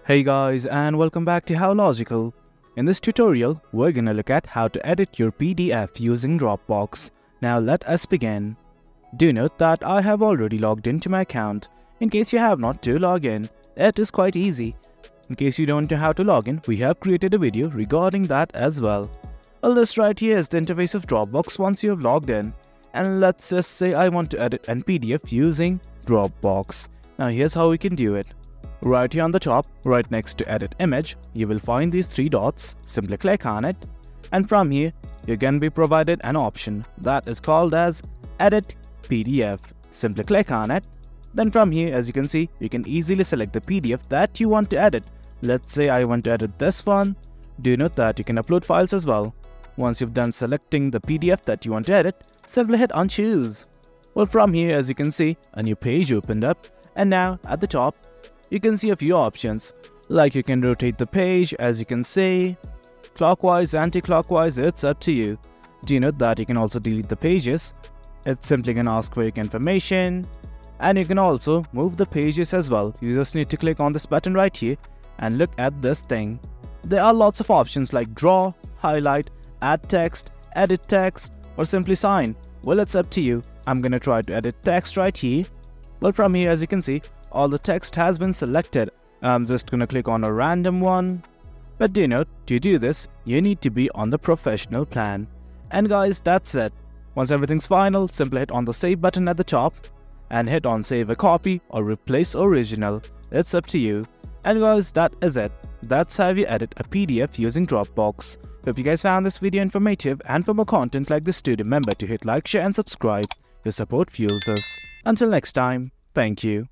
Hey guys, and welcome back to How Logical. In this tutorial, we're gonna look at how to edit your PDF using Dropbox. Now let us begin. Do note that I have already logged into my account. In case you have not to log in, it is quite easy. In case you don't know how to log in, we have created a video regarding that as well. Well, this right here is the interface of Dropbox once you have logged in. And let's just say I want to edit an PDF using Dropbox. Now here's how we can do it. Right here on the top, right next to edit image, you will find these three dots. Simply click on it, and from here, you're going to be provided an option that is called as edit PDF. Simply click on it. Then from here, as you can see, you can easily select the PDF that you want to edit. Let's say I want to edit this one. Do note that you can upload files as well. Once you've done selecting the PDF that you want to edit, simply hit on choose. Well, from here, as you can see, a new page opened up, and now at the top, you can see a few options, like you can rotate the page, as you can see, clockwise, anti-clockwise, it's up to you. Do note that you can also delete the pages. It's simply going to ask for your information, and you can also move the pages as well. You just need to click on this button right here and look at this thing. There are lots of options like draw, highlight, add text, edit text, or simply sign. Well, it's up to you. I'm going to try to edit text right here. Well, from here, as you can see, all the text has been selected. I'm just gonna click on a random one. But do note, to do this, you need to be on the professional plan. And guys, that's it. Once everything's final, simply hit on the save button at the top and hit on save a copy or replace original. It's up to you. And guys, that is it. That's how you edit a PDF using Dropbox. Hope you guys found this video informative, and for more content like this too, remember to hit like, share and subscribe. Your support fuels us. Until next time, thank you.